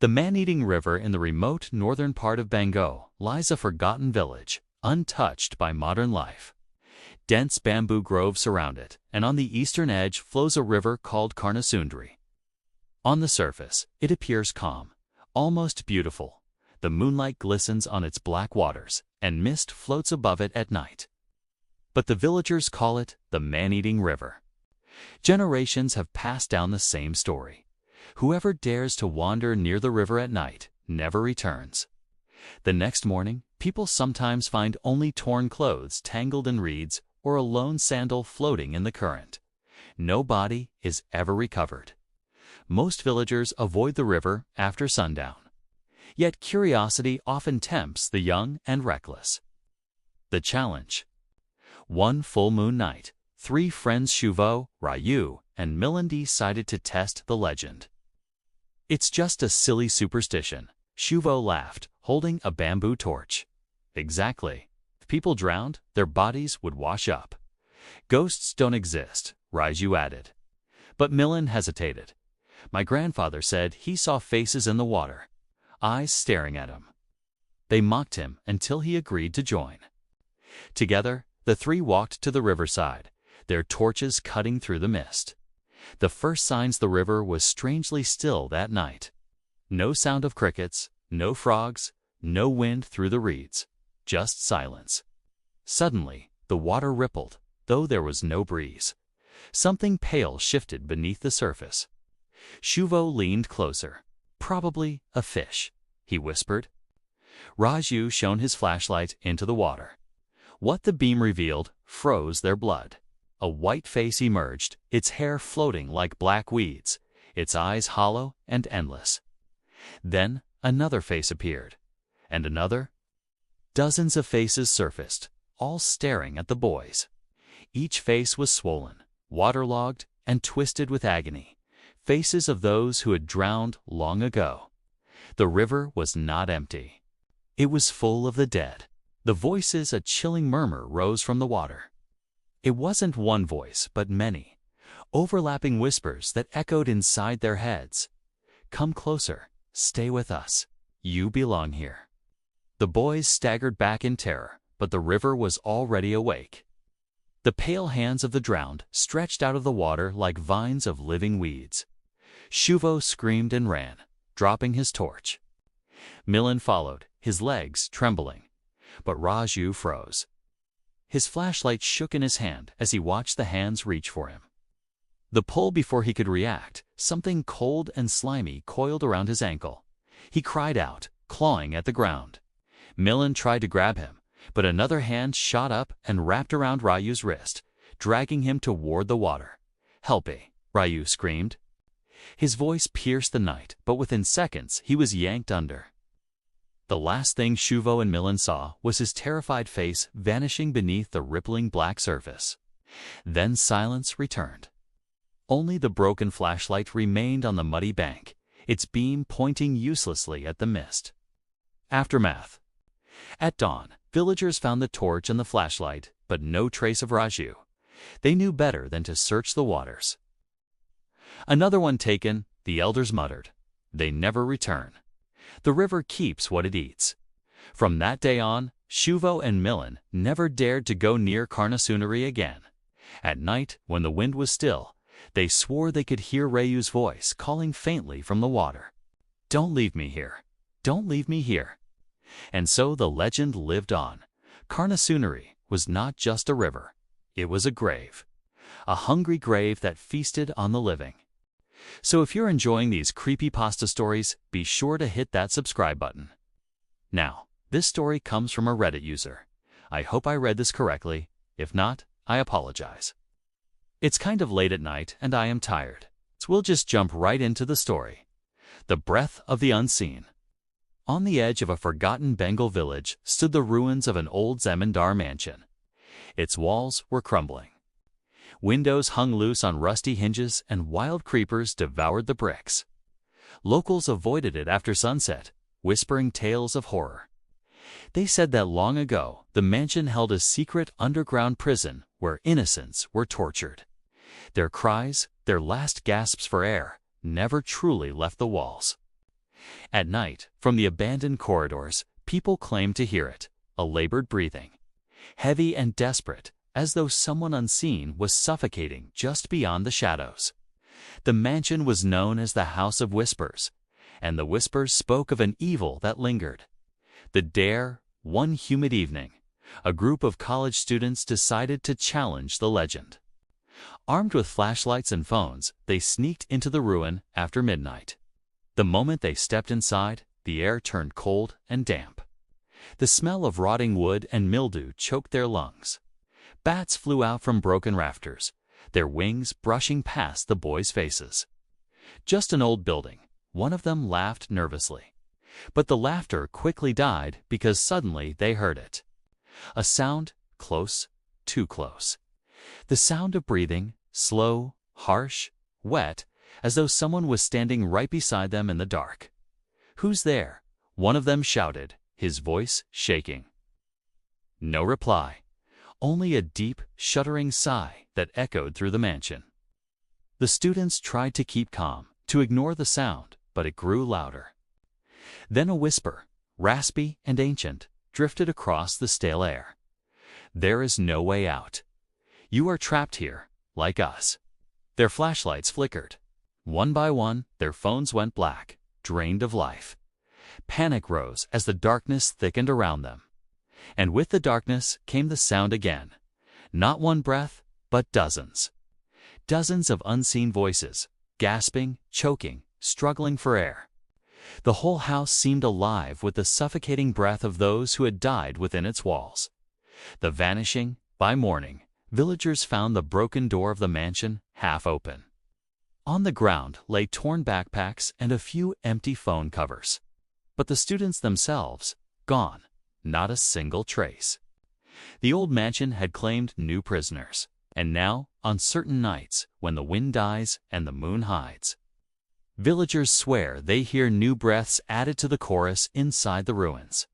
The man-eating river in the remote northern part of Bengal lies a forgotten village, untouched by modern life. Dense bamboo groves surround it, and on the eastern edge flows a river called Karnasundri. On the surface, it appears calm, almost beautiful. The moonlight glistens on its black waters, and mist floats above it at night. But the villagers call it the man-eating river. Generations have passed down the same story. Whoever dares to wander near the river at night never returns. The next morning, people sometimes find only torn clothes tangled in reeds or a lone sandal floating in the current. No body is ever recovered. Most villagers avoid the river after sundown. Yet curiosity often tempts the young and reckless. The challenge. One full moon night, 3 friends Shuvo, Raju, and Milan decided to test the legend. "It's just a silly superstition," Shuvo laughed, holding a bamboo torch. "Exactly. If people drowned, their bodies would wash up." "Ghosts don't exist," Raju added. But Milan hesitated. "My grandfather said he saw faces in the water, eyes staring at him." They mocked him until he agreed to join. Together, the 3 walked to the riverside, their torches cutting through the mist. The first signs the river was strangely still that night. No sound of crickets, no frogs, no wind through the reeds, just silence. Suddenly, the water rippled, though there was no breeze. Something pale shifted beneath the surface. Shuvo leaned closer. "Probably a fish," he whispered. Raju shone his flashlight into the water. What the beam revealed froze their blood. A white face emerged, its hair floating like black weeds, its eyes hollow and endless. Then another face appeared, and another. Dozens of faces surfaced, all staring at the boys. Each face was swollen, waterlogged, and twisted with agony. Faces of those who had drowned long ago. The river was not empty. It was full of the dead. The voices, a chilling murmur, rose from the water. It wasn't one voice, but many, overlapping whispers that echoed inside their heads. "Come closer, stay with us. You belong here." The boys staggered back in terror, but the river was already awake. The pale hands of the drowned stretched out of the water like vines of living weeds. Shuvo screamed and ran, dropping his torch. Milan followed, his legs trembling, but Raju froze. His flashlight shook in his hand as he watched the hands reach for him. The pull before he could react, something cold and slimy coiled around his ankle. He cried out, clawing at the ground. Milan tried to grab him, but another hand shot up and wrapped around Raju's wrist, dragging him toward the water. "Help me!" Raju screamed. His voice pierced the night, but within seconds he was yanked under. The last thing Shuvo and Milan saw was his terrified face vanishing beneath the rippling black surface. Then silence returned. Only the broken flashlight remained on the muddy bank, its beam pointing uselessly at the mist. Aftermath. At dawn, villagers found the torch and the flashlight, but no trace of Raju. They knew better than to search the waters. "Another one taken," the elders muttered. "They never return. The river keeps what it eats." From that day on, Shuvo and Milan never dared to go near Karnasundri again. At night, when the wind was still, they swore they could hear Raju's voice calling faintly from the water. "Don't leave me here. Don't leave me here." And so the legend lived on. Karnasundri was not just a river. It was a grave. A hungry grave that feasted on the living. So if you're enjoying these creepypasta stories, be sure to hit that subscribe button. Now, this story comes from a Reddit user. I hope I read this correctly. If not, I apologize. It's kind of late at night and I am tired, so we'll just jump right into the story. The Breath of the Unseen. On the edge of a forgotten Bengal village stood the ruins of an old zamindar mansion. Its walls were crumbling. Windows hung loose on rusty hinges and wild creepers devoured the bricks. Locals avoided it after sunset, whispering tales of horror. They said that long ago, the mansion held a secret underground prison where innocents were tortured. Their cries, their last gasps for air, never truly left the walls. At night, from the abandoned corridors, people claimed to hear it, a labored breathing, heavy and desperate, as though someone unseen was suffocating just beyond the shadows. The mansion was known as the House of Whispers, and the whispers spoke of an evil that lingered. The dare, one humid evening, a group of college students decided to challenge the legend. Armed with flashlights and phones, they sneaked into the ruin after midnight. The moment they stepped inside, the air turned cold and damp. The smell of rotting wood and mildew choked their lungs. Bats flew out from broken rafters, their wings brushing past the boys' faces. Just an old building, one of them laughed nervously. But the laughter quickly died because suddenly they heard it. A sound close, too close. The sound of breathing, slow, harsh, wet, as though someone was standing right beside them in the dark. "Who's there?" one of them shouted, his voice shaking. No reply, only a deep, shuddering sigh that echoed through the mansion. The students tried to keep calm, to ignore the sound, but it grew louder. Then a whisper, raspy and ancient, drifted across the stale air. "There is no way out. You are trapped here, like us." Their flashlights flickered. One by one, their phones went black, drained of life. Panic rose as the darkness thickened around them. And with the darkness came the sound again. Not one breath, but dozens. Dozens of unseen voices, gasping, choking, struggling for air. The whole house seemed alive with the suffocating breath of those who had died within its walls. The vanishing, by morning, villagers found the broken door of the mansion half open. On the ground lay torn backpacks and a few empty phone covers. But the students themselves, gone, not a single trace. The old mansion had claimed new prisoners, and now, on certain nights, when the wind dies and the moon hides, villagers swear they hear new breaths added to the chorus inside the ruins.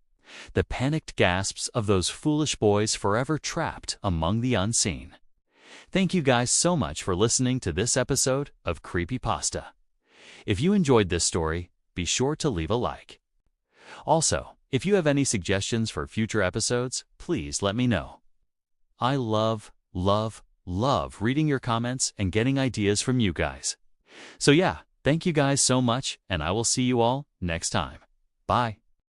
The panicked gasps of those foolish boys forever trapped among the unseen. Thank you guys so much for listening to this episode of Creepypasta. If you enjoyed this story, be sure to leave a like. Also, if you have any suggestions for future episodes, please let me know. I love reading your comments and getting ideas from you guys. So yeah, thank you guys so much, and I will see you all next time. Bye.